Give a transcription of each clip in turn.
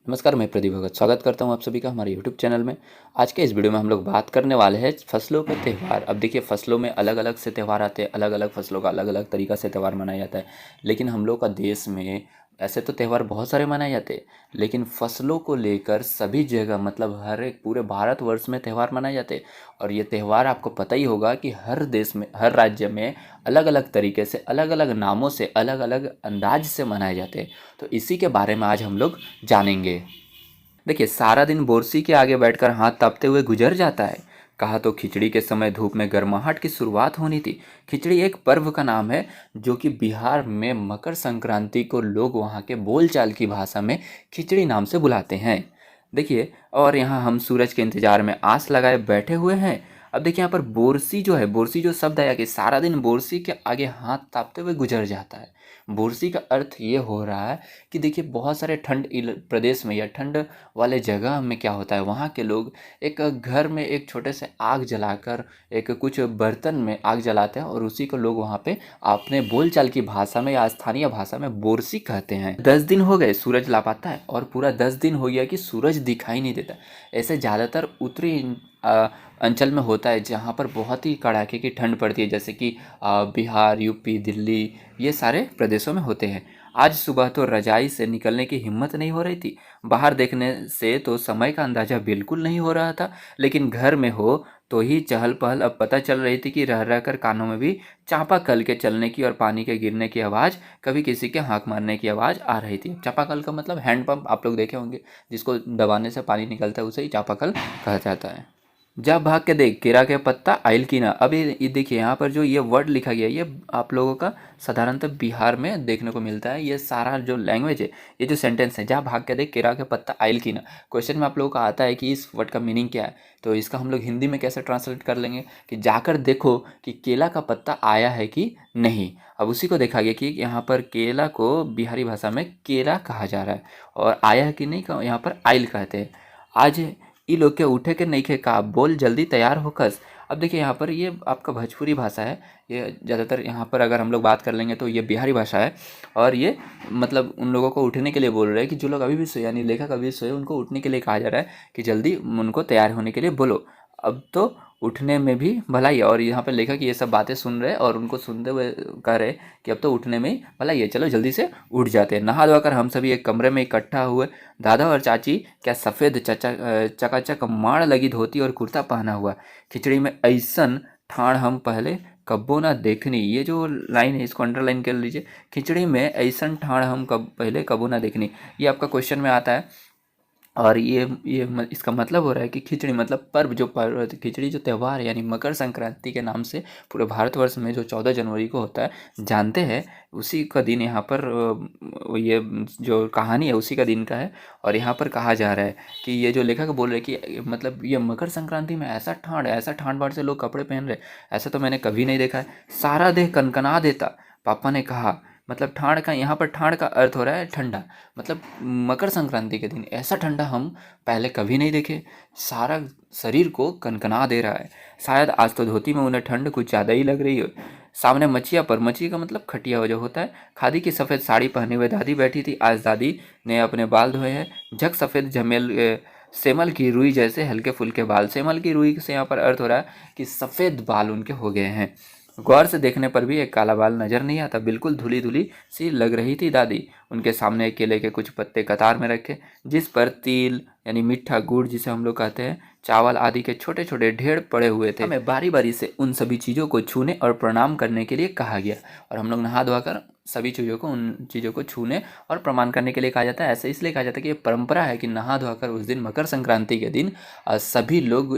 नमस्कार, मैं प्रदीप भगत स्वागत करता हूं आप सभी का हमारे यूट्यूब चैनल में। आज के इस वीडियो में हम लोग बात करने वाले हैं फसलों के त्यौहार। अब देखिए, फसलों में अलग अलग से त्यौहार आते हैं, अलग अलग फसलों का अलग अलग तरीका से त्यौहार मनाया जाता है। लेकिन हम लोग का देश में ऐसे तो त्यौहार बहुत सारे मनाए जाते हैं, लेकिन फसलों को लेकर सभी जगह मतलब हर एक पूरे भारतवर्ष में त्यौहार मनाए जाते हैं। और ये त्यौहार आपको पता ही होगा कि हर देश में, हर राज्य में अलग अलग तरीके से, अलग अलग नामों से, अलग अलग अंदाज से मनाए जाते हैं। तो इसी के बारे में आज हम लोग जानेंगे। देखिए, सारा दिन बोरसी के आगे बैठकर हाथ तापते हुए गुजर जाता है। कहा तो खिचड़ी के समय धूप में गर्माहट की शुरुआत होनी थी। खिचड़ी एक पर्व का नाम है जो कि बिहार में मकर संक्रांति को लोग वहाँ के बोलचाल की भाषा में खिचड़ी नाम से बुलाते हैं। देखिए, और यहाँ हम सूरज के इंतजार में आस लगाए बैठे हुए हैं। अब देखिए, यहाँ पर बोरसी जो है, बोरसी जो शब्द आया कि सारा दिन बोरसी के आगे हाथ तापते हुए गुजर जाता है। बोरसी का अर्थ ये हो रहा है कि देखिए, बहुत सारे प्रदेश में या ठंड वाले जगह में क्या होता है, वहाँ के लोग एक घर में एक छोटे से आग जलाकर एक कुछ बर्तन में आग जलाते हैं और उसी को लोग वहाँ पे अपने बोलचाल की भाषा में या स्थानीय भाषा में बोरसी कहते हैं। 10 दिन हो गए सूरज लापता है और पूरा 10 दिन हो गया कि सूरज दिखाई नहीं देता। ऐसे ज़्यादातर उत्तरी अंचल में होता है जहाँ पर बहुत ही कड़ाके की ठंड पड़ती है, जैसे कि बिहार, यूपी, दिल्ली, ये सारे प्रदेशों में होते हैं। आज सुबह तो रजाई से निकलने की हिम्मत नहीं हो रही थी। बाहर देखने से तो समय का अंदाज़ा बिल्कुल नहीं हो रहा था, लेकिन घर में हो तो ही चहल पहल अब पता चल रही थी कि रह रह कर कानों में भी चापाकल के चलने की और पानी के गिरने की आवाज़, कभी किसी के हाँक मारने की आवाज़ आ रही थी। चापाकल का मतलब हैंडपंप, आप लोग देखे होंगे, जिसको दबाने से पानी निकलता है, उसे ही चापाकल कहा जाता है। जब भाग के देख, केरा के पत्ता आइल की ना। अब ये देखिए, यहाँ पर जो ये वर्ड लिखा गया है, ये आप लोगों का साधारणतः बिहार में देखने को मिलता है। ये सारा जो लैंग्वेज है, ये जो सेंटेंस है, जहाँ भाग के देख, केरा के पत्ता आइल की ना, क्वेश्चन में आप लोगों का आता है कि इस वर्ड का मीनिंग क्या है। तो इसका हम लोग हिंदी में कैसे ट्रांसलेट कर लेंगे कि जाकर देखो कि केला का पत्ता आया है कि नहीं। अब उसी को देखा गया कि यहाँ पर केला को बिहारी भाषा में केरा कहा जा रहा है और आया है कि नहीं का यहाँ पर आइल कहते हैं। आज ई लोग के उठे के नइखे का, बोल जल्दी तैयार होकस। अब देखिए, यहाँ पर ये आपका भोजपुरी भाषा है। ये ज़्यादातर यहाँ पर अगर हम लोग बात कर लेंगे तो ये बिहारी भाषा है। और ये मतलब उन लोगों को उठने के लिए बोल रहे हैं कि जो लोग अभी भी सोए, यानी लेखक अभी भी सोए, उनको उठने के लिए कहा जा रहा है कि जल्दी उनको तैयार होने के लिए बोलो। अब तो उठने में भी भलाई है। और यहाँ पर लेखक ये सब बातें सुन रहे और उनको सुनते हुए कह रहे कि अब तो उठने में ही भलाई है, चलो जल्दी से उठ जाते हैं। नहा धोकर हम सभी एक कमरे में इकट्ठा हुए। दादा और चाची क्या सफ़ेद चकाचक माड़ लगी धोती और कुर्ता पहना हुआ। खिचड़ी में ऐसन ठाण हम पहले कब्बो ना देखनी। ये जो लाइन है, इसको अंडरलाइन कर लीजिए। खिचड़ी में ऐसन ठाण हम पहले कब्बो ना देखनी, ये आपका क्वेश्चन में आता है। और इसका मतलब हो रहा है कि खिचड़ी मतलब पर्व, जो पर्व खिचड़ी जो त्यौहार है, यानी मकर संक्रांति के नाम से पूरे भारतवर्ष में जो 14 जनवरी को होता है, जानते हैं, उसी का दिन यहाँ पर ये जो कहानी है उसी का दिन का है। और यहाँ पर कहा जा रहा है कि ये जो लेखक बोल रहे हैं कि मतलब ये मकर संक्रांति में ऐसा ठंड है, ऐसा ठंड बाढ़ से लोग कपड़े पहन रहे, ऐसा तो मैंने कभी नहीं देखा है। सारा देह कनकना देता, पापा ने कहा। मतलब ठाण का, यहाँ पर ठाण का अर्थ हो रहा है ठंडा। मतलब मकर संक्रांति के दिन ऐसा ठंडा हम पहले कभी नहीं देखे। सारा शरीर को कनकना दे रहा है। शायद आज तो धोती में उन्हें ठंड कुछ ज़्यादा ही लग रही हो। सामने मचिया पर, मची का मतलब खटिया जो होता है, खादी की सफ़ेद साड़ी पहने हुए दादी बैठी थी। आज दादी ने अपने बाल धोए हैं। झक सफ़ेद सेमल की रुई जैसे हल्के फुल्के बाल। सेमल की रुई से यहाँ पर अर्थ हो रहा है कि सफ़ेद बाल उनके हो गए हैं। गौर से देखने पर भी एक काला बाल नजर नहीं आता, बिल्कुल धुली धुली सी लग रही थी दादी। उनके सामने केले के कुछ पत्ते कतार में रखे, जिस पर तिल यानी मीठा गुड़ जिसे हम लोग कहते हैं, चावल आदि के छोटे छोटे ढेर पड़े हुए थे। हमें बारी बारी से उन सभी चीज़ों को छूने और प्रणाम करने के लिए कहा गया। और हम लोग नहा धोकर सभी चीज़ों को, उन चीज़ों को छूने और प्रणाम करने के लिए कहा जाता है। ऐसे इसलिए कहा जाता है कि ये परंपरा है कि नहा धोकर उस दिन, मकर संक्रांति के दिन, सभी लोग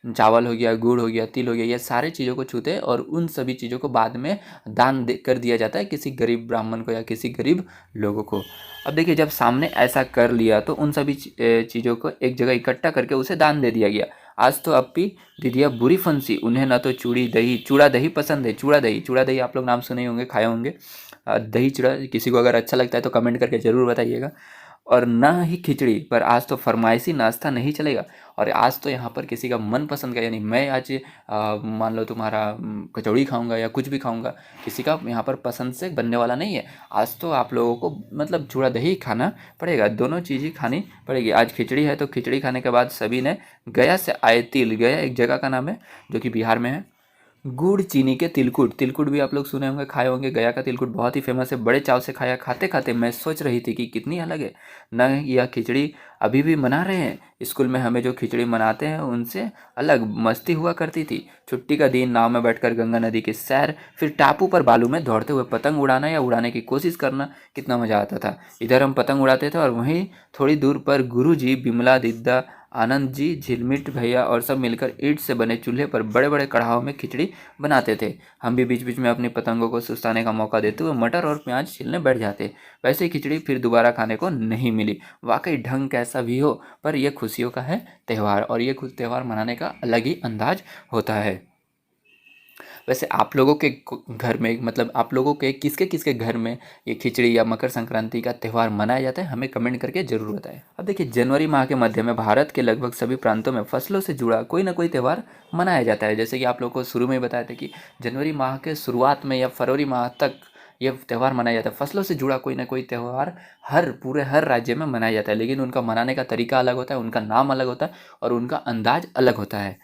चावल हो गया, गुड़ हो गया, तिल हो गया, ये सारे चीज़ों को छूते हैं और उन सभी चीज़ों को बाद में दान कर दिया जाता है किसी गरीब ब्राह्मण को या किसी गरीब लोगों को। अब देखिए, जब सामने ऐसा कर लिया तो उन सभी चीज़ों को एक जगह इकट्ठा करके उसे दान दे दिया गया। आज तो अप्पी दीदिया बुरी फंसी, उन्हें ना तो चूड़ा दही पसंद है। चूड़ा दही आप लोग नाम सुने होंगे, खाए होंगे। दही चूड़ा किसी को अगर अच्छा लगता है तो कमेंट करके ज़रूर बताइएगा। और ना ही खिचड़ी, पर आज तो फरमाइशी नाश्ता नहीं चलेगा। और आज तो यहाँ पर किसी का मनपसंद का, यानी मैं आज मान लो तुम्हारा कचौड़ी खाऊंगा या कुछ भी खाऊंगा, किसी का यहाँ पर पसंद से बनने वाला नहीं है। आज तो आप लोगों को मतलब चूड़ा दही खाना पड़ेगा, दोनों चीज़ ही खानी पड़ेगी। आज खिचड़ी है तो खिचड़ी खाने के बाद सभी ने गया से आए तिल, गया एक जगह का नाम है जो कि बिहार में है, गुड़ चीनी के तिलकुट, तिलकुट भी आप लोग सुने होंगे, खाए होंगे। गया का तिलकुट बहुत ही फेमस है, बड़े चाव से खाया। खाते खाते मैं सोच रही थी कि कितनी अलग है न, यह खिचड़ी अभी भी मना रहे हैं। स्कूल में हमें जो खिचड़ी मनाते हैं उनसे अलग मस्ती हुआ करती थी। छुट्टी का दिन, नाव में बैठकर गंगा नदी की सैर, फिर टापू पर बालू में दौड़ते हुए पतंग उड़ाना या उड़ाने की कोशिश करना, कितना मज़ा आता था। इधर हम पतंग उड़ाते थे और वहीं थोड़ी दूर पर गुरु जी, बिमला दीदा, आनंद जी, झिलमिट भैया और सब मिलकर ईंट से बने चूल्हे पर बड़े बड़े कढ़ाओं में खिचड़ी बनाते थे। हम भी बीच बीच में अपनी पतंगों को सुस्ताने का मौका देते हुए मटर और प्याज छीलने बैठ जाते। वैसे ही खिचड़ी फिर दोबारा खाने को नहीं मिली। वाकई ढंग कैसा भी हो, पर यह खुशियों का है त्यौहार, और ये खुद त्यौहार मनाने का अलग ही अंदाज होता है। वैसे आप लोगों के घर में, मतलब आप लोगों के किसके किसके घर में ये खिचड़ी या मकर संक्रांति का त्यौहार मनाया जाता है, हमें कमेंट करके ज़रूर बताएं। अब देखिए, जनवरी माह के मध्य में भारत के लगभग सभी प्रांतों में फसलों से जुड़ा कोई ना कोई त्यौहार मनाया जाता है। जैसे कि आप लोगों को शुरू में ही बताया था कि जनवरी माह के शुरुआत में या फरवरी माह तक ये त्यौहार मनाया जाता है। फसलों से जुड़ा कोई ना कोई त्यौहार हर राज्य में मनाया जाता है, लेकिन उनका मनाने का तरीका अलग होता है, उनका नाम अलग होता है और उनका अंदाज अलग होता है।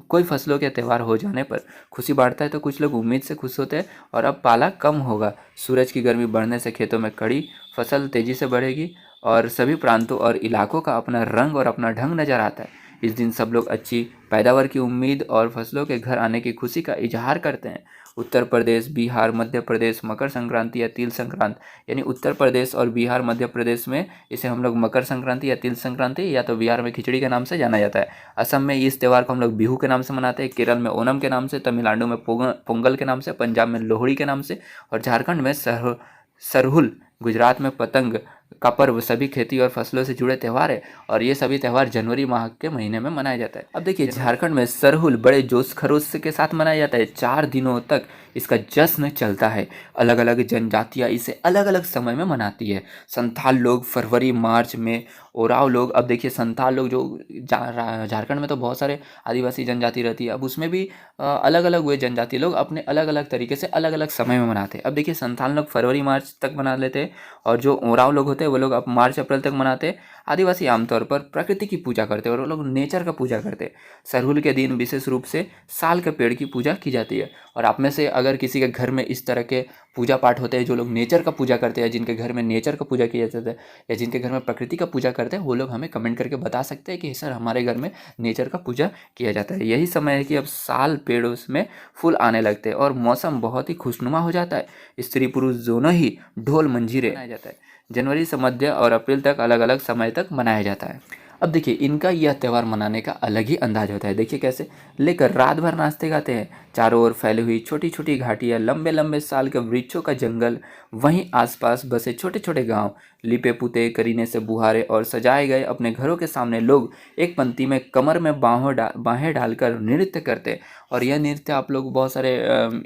कोई फसलों के त्यौहार हो जाने पर खुशी बांटता है तो कुछ लोग उम्मीद से खुश होते हैं और अब पाला कम होगा, सूरज की गर्मी बढ़ने से खेतों में कड़ी फसल तेजी से बढ़ेगी और सभी प्रांतों और इलाकों का अपना रंग और अपना ढंग नजर आता है। इस दिन सब लोग अच्छी पैदावार की उम्मीद और फसलों के घर आने की खुशी का इजहार करते हैं। उत्तर प्रदेश, बिहार, मध्य प्रदेश मकर संक्रांति या तिल संक्रांति, यानी उत्तर प्रदेश और बिहार, मध्य प्रदेश में इसे हम लोग मकर संक्रांति या तिल संक्रांति, या तो बिहार में खिचड़ी के नाम से जाना जाता है। असम में इस त्यौहार को हम लोग बिहू के नाम से मनाते हैं, केरल में ओनम के नाम से, तमिलनाडु में पोंगल के नाम से, पंजाब में लोहड़ी के नाम से और झारखंड में सरहुल, गुजरात में पतंग का पर्व। सभी खेती और फसलों से जुड़े त्यौहार है और ये सभी त्यौहार जनवरी माह के महीने में मनाया जाता है। अब देखिए, झारखंड में सरहुल बड़े जोश खरोश के साथ मनाया जाता है। 4 दिनों तक इसका जश्न चलता है। अलग अलग जनजातियाँ इसे अलग अलग समय में मनाती है। संथाल लोग फरवरी मार्च में, ओराव लोग, अब देखिए संथाल लोग जो झारखंड में तो बहुत सारे आदिवासी जनजाति रहती है, अब उसमें भी अलग अलग हुए जनजाति लोग अपने अलग अलग तरीके से अलग अलग समय में मनाते हैं। अब देखिए, संथाल लोग फरवरी मार्च तक मना लेते हैं और जो ओराव लोग होते हैं वो लोग अब मार्च अप्रैल तक मनाते हैं। आदिवासी आमतौर पर प्रकृति की पूजा करते हैं और वो लोग नेचर का पूजा करते हैं। सरहुल के दिन विशेष रूप से साल के पेड़ की पूजा की जाती है। और आप में से अगर किसी के घर में इस तरह के पूजा पाठ होते हैं, जो लोग नेचर का पूजा करते हैं, जिनके घर में नेचर का पूजा किया जाता है या जिनके घर में प्रकृति का पूजा करते हैं, वो लोग हमें कमेंट करके बता सकते हैं कि सर हमारे घर में नेचर का पूजा किया जाता है। यही समय है कि अब साल पेड़ों में फूल आने लगते हैं और मौसम बहुत ही खुशनुमा हो जाता है। स्त्री पुरुष दोनों ही ढोल मंजीरे मनाया जाता है। जनवरी से मध्य और अप्रैल तक अलग अलग समय तक मनाया जाता है। अब देखिए, इनका यह त्यौहार मनाने का अलग ही अंदाज होता है। देखिए कैसे लेकर रात भर नाचते गाते हैं। चारों ओर फैली हुई छोटी छोटी घाटियाँ, लंबे लंबे साल के वृक्षों का जंगल, वहीं आसपास बसे छोटे छोटे गांव, लिपे पुते करीने से बुहारे और सजाए गए अपने घरों के सामने लोग एक पंक्ति में कमर में बाहें डालकर नृत्य करते। और यह नृत्य आप लोग बहुत सारे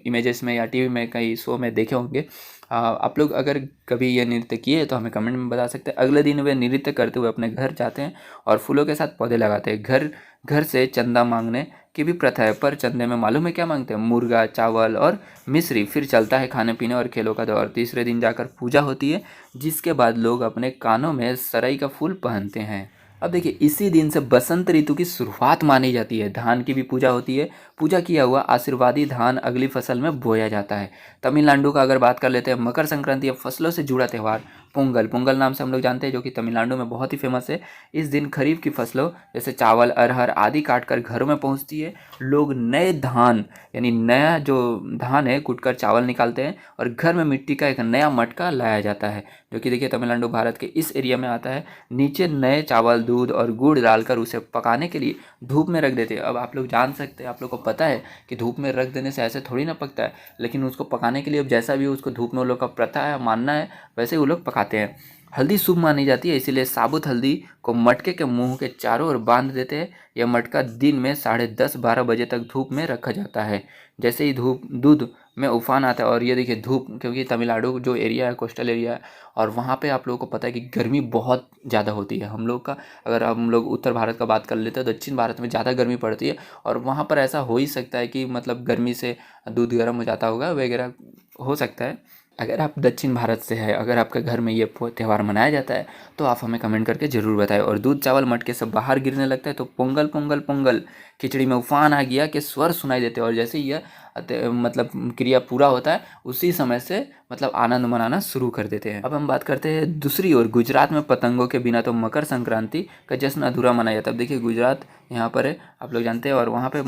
इमेजेस में या टीवी में कई शो में देखे होंगे। आप लोग अगर कभी ये नृत्य किए तो हमें कमेंट में बता सकते हैं। अगले दिन वे नृत्य करते हुए अपने घर जाते हैं और फूलों के साथ पौधे लगाते हैं। घर घर से चंदा मांगने की भी प्रथा है, पर चंदे में मालूम है क्या मांगते हैं? मुर्गा, चावल और मिश्री। फिर चलता है खाने पीने और खेलों का दौर। तीसरे दिन जाकर पूजा होती है, जिसके बाद लोग अपने कानों में सरई का फूल पहनते हैं। अब देखिए, इसी दिन से बसंत ऋतु की शुरुआत मानी जाती है। धान की भी पूजा होती है। पूजा किया हुआ आशीर्वादी धान अगली फसल में बोया जाता है। तमिलनाडु का अगर बात कर लेते हैं, मकर संक्रांति या फसलों से जुड़ा त्यौहार पोंगल नाम से हम लोग जानते हैं, जो कि तमिलनाडु में बहुत ही फेमस है। इस दिन खरीफ की फसलों जैसे चावल, अरहर आदि काट कर घरों में पहुंचती है। लोग नए धान, यानी नया जो धान है, कूटकर चावल निकालते हैं और घर में मिट्टी का एक नया मटका लाया जाता है, जो कि देखिए तमिलनाडु भारत के इस एरिया में आता है। नीचे नए चावल, दूध और गुड़ डालकर उसे पकाने के लिए धूप में रख देते हैं। अब आप लोग जान सकते हैं, आप लोग को पता है कि धूप में रख देने से ऐसे थोड़ी ना पकता है, लेकिन उसको पकाने के लिए अब जैसा भी उसको धूप में वो लोग का प्रथा है, मानना है, वैसे वो लोग पकाते हैं। हल्दी शुभ मानी जाती है, इसीलिए साबुत हल्दी को मटके के मुंह के चारों ओर बांध देते हैं। यह मटका दिन में 10:30-12 बजे तक धूप में रखा जाता है। जैसे ही दूध में उफान आता है। और ये देखिए धूप, क्योंकि तमिलनाडु जो एरिया है कोस्टल एरिया है, और वहाँ पे आप लोगों को पता है कि गर्मी बहुत ज़्यादा होती है। हम लोग का अगर हम लोग उत्तर भारत का बात कर लेते हैं तो दक्षिण भारत में ज़्यादा गर्मी पड़ती है, और वहाँ पर ऐसा हो ही सकता है कि मतलब गर्मी से दूध गर्म हो जाता होगा वगैरह, हो सकता है। अगर आप दक्षिण भारत से है, अगर आपके घर में ये त्यौहार मनाया जाता है तो आप हमें कमेंट करके ज़रूर बताएं। और दूध चावल मटके सब बाहर गिरने लगता है तो पोंगल पोंगल पोंगल, खिचड़ी में उफान आ गया के स्वर सुनाई देते हैं। और जैसे ही यह मतलब क्रिया पूरा होता है उसी समय से मतलब आनंद मनाना शुरू कर देते हैं। अब हम बात करते हैं दूसरी ओर, गुजरात में पतंगों के बिना तो मकर संक्रांति का जश्न अधूरा मनाया जाता है। अब देखिए गुजरात यहाँ पर है, आप लोग जानते हैं, और वहाँ पे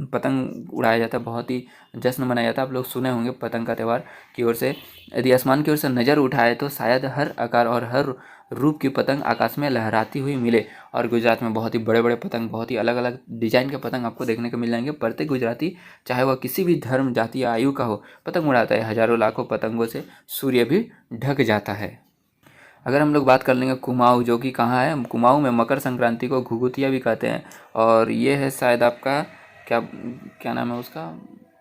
पतंग उड़ाया जाता है, बहुत ही जश्न मनाया जाता है। आप लोग सुने होंगे पतंग का त्यौहार की ओर से। यदि आसमान की ओर से नज़र उठाए तो शायद हर आकार और हर रूप की पतंग आकाश में लहराती हुई मिले। और गुजरात में बहुत ही बड़े बड़े पतंग, बहुत ही अलग अलग डिजाइन के पतंग आपको देखने को मिल जाएंगे। प्रत्येक गुजराती, चाहे वह किसी भी धर्म जाति या आयु का हो, पतंग उड़ाता है। हजारों लाखों पतंगों से सूर्य भी ढक जाता है। अगर हम लोग बात कर लेंगे कुमाऊँ, जो कि कहाँ है, कुमाऊँ में मकर संक्रांति को घुघुतिया भी कहते हैं। और ये है शायद आपका क्या क्या नाम है उसका,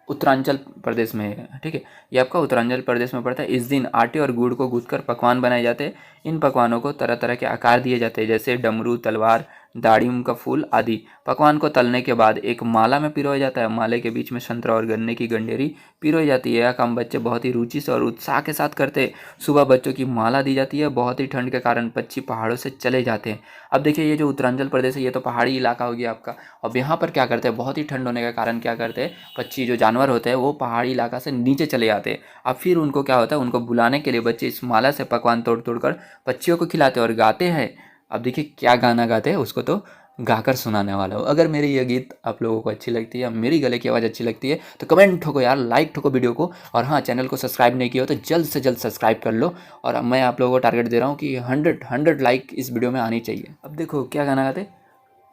उत्तरांचल प्रदेश में है, ठीक है। ये आपका उत्तरांचल प्रदेश में पड़ता है। इस दिन आटे और गुड़ को गूंथकर पकवान बनाए जाते हैं। इन पकवानों को तरह तरह के आकार दिए जाते हैं, जैसे डमरू, तलवार, दाड़िम का फूल आदि। पकवान को तलने के बाद एक माला में पिरोया जाता है। माले के बीच में संतरा और गन्ने की गंडेरी पिरोई जाती है। यह काम बच्चे बहुत ही रुचि से और उत्साह के साथ करते हैं। सुबह बच्चों की माला दी जाती है। बहुत ही ठंड के कारण पक्षी पहाड़ों से चले जाते हैं। अब देखिए ये जो उत्तरांचल प्रदेश है ये तो पहाड़ी इलाका हो गया आपका। अब यहाँ पर क्या करते हैं, बहुत ही ठंड होने के कारण क्या करते हैं, पक्षी जो जानवर होते हैं वो पहाड़ी इलाका से नीचे चले जाते हैं। अब फिर उनको क्या होता है, उनको बुलाने के लिए बच्चे इस माला से पकवान तोड़ तोड़ कर पक्षियों को खिलाते हैं और गाते हैं। अब देखिए क्या गाना गाते हैं, उसको तो गाकर सुनाने वाला हूँ। अगर मेरी ये गीत आप लोगों को अच्छी लगती है या मेरी गले की आवाज़ अच्छी लगती है तो कमेंट ठोको यार, लाइक ठोको वीडियो को। और हाँ, चैनल को सब्सक्राइब नहीं किया हो तो जल्द से जल्द सब्सक्राइब कर लो। और मैं आप लोगों को टारगेट दे रहा हूँ कि 100 लाइक इस वीडियो में आनी चाहिए। अब देखो क्या गाना गाते,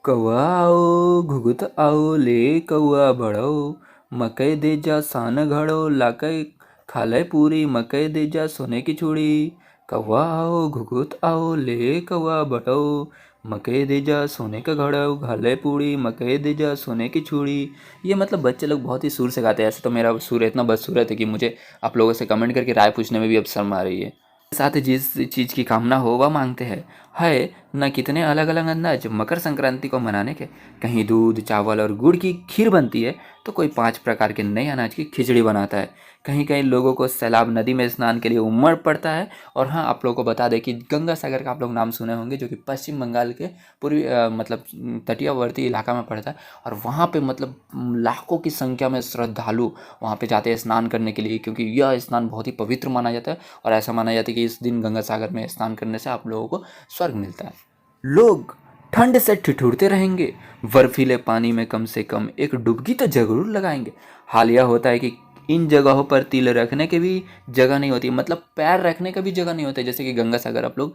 कौआ आओ घुघुत आओ ले कौआ बड़ो, मकई दे जा सान घड़ो, लाकई खा ले पूरी, मकई दे जा सोने की चूड़ी। कौआ आओ घुघुत आओ ले कौआ बड़ो, मकई दे जा सोने का घड़ो, घाले पूड़ी, मकई दे जा सोने की चूड़ी। ये मतलब बच्चे लोग बहुत ही सुर से गाते हैं। ऐसे तो मेरा सुर इतना बदसूरत है कि मुझे आप लोगों से कमेंट करके राय पूछने में भी अब शर्म आ रही है। साथ जिस चीज़ की कामना हो वह मांगते हैं। है न कितने अलग अलग अंदाज मकर संक्रांति को मनाने के। कहीं दूध चावल और गुड़ की खीर बनती है तो कोई 5 प्रकार के नए अनाज की खिचड़ी बनाता है। कहीं कहीं लोगों को सैलाब नदी में स्नान के लिए उमड़ पड़ता है। और हाँ, आप लोगों को बता दें कि गंगा सागर का आप लोग नाम सुने होंगे, जो कि पश्चिम बंगाल के पूर्वी मतलब तटीयवर्ती इलाका में पड़ता है। और वहाँ पे मतलब लाखों की संख्या में श्रद्धालु वहाँ पे जाते हैं स्नान करने के लिए, क्योंकि यह स्नान बहुत ही पवित्र माना जाता है। और ऐसा माना जाता है कि इस दिन गंगा सागर में स्नान करने से आप लोगों को स्वर्ग मिलता है। लोग ठंड से ठिठुरते रहेंगे, बर्फीले पानी में कम से कम एक डुबकी तो जरूर लगाएंगे। हाल यह होता है कि इन जगहों पर तिल रखने की भी जगह नहीं होती, मतलब पैर रखने का भी जगह नहीं होता है। जैसे कि गंगा सागर आप लोग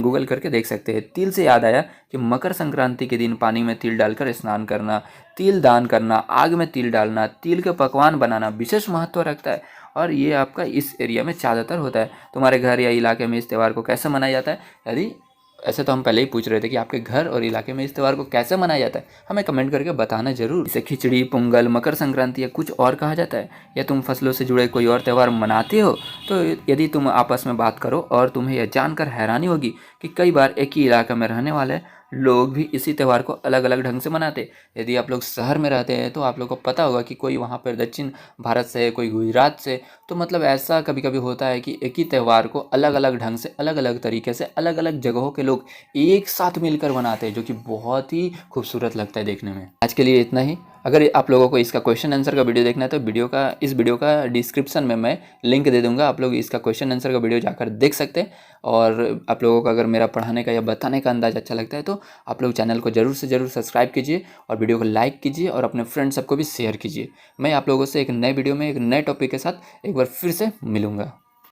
गूगल करके देख सकते हैं। तिल से याद आया कि मकर संक्रांति के दिन पानी में तिल डालकर स्नान करना, तिल दान करना, आग में तिल डालना, तिल के पकवान बनाना विशेष महत्व रखता है। और ये आपका इस एरिया में ज़्यादातर होता है। तुम्हारे घर या इलाके में इस त्यौहार को कैसे मनाया जाता है, यदि ऐसे तो हम पहले ही पूछ रहे थे कि आपके घर और इलाके में इस त्यौहार को कैसे मनाया जाता है, हमें कमेंट करके बताना जरूर। इसे खिचड़ी, पोंगल, मकर संक्रांति या कुछ और कहा जाता है, या तुम फसलों से जुड़े कोई और त्यौहार मनाते हो तो यदि तुम आपस में बात करो। और तुम्हें यह जानकर हैरानी होगी कि कई बार एक ही इलाके में रहने वाले लोग भी इसी त्यौहार को अलग अलग ढंग से मनाते। यदि आप लोग शहर में रहते हैं तो आप लोग को पता होगा कि कोई वहाँ पर दक्षिण भारत से है, कोई गुजरात से। तो मतलब ऐसा कभी कभी होता है कि एक ही त्यौहार को अलग अलग ढंग से, अलग अलग तरीके से, अलग अलग जगहों के लोग एक साथ मिलकर मनाते हैं, जो कि बहुत ही खूबसूरत लगता है देखने में। आज के लिए इतना ही। अगर आप लोगों को इसका क्वेश्चन आंसर का वीडियो देखना है तो इस वीडियो का डिस्क्रिप्शन में मैं लिंक दे दूंगा, आप लोग इसका क्वेश्चन आंसर का वीडियो जाकर देख सकते हैं। और आप लोगों को अगर मेरा पढ़ाने का या बताने का अंदाज अच्छा लगता है तो आप लोग चैनल को जरूर से जरूर सब्सक्राइब कीजिए और वीडियो को लाइक कीजिए और अपने फ्रेंड सबको भी शेयर कीजिए। मैं आप लोगों से एक नए वीडियो में एक नए टॉपिक के साथ एक बार फिर से मिलूंगा।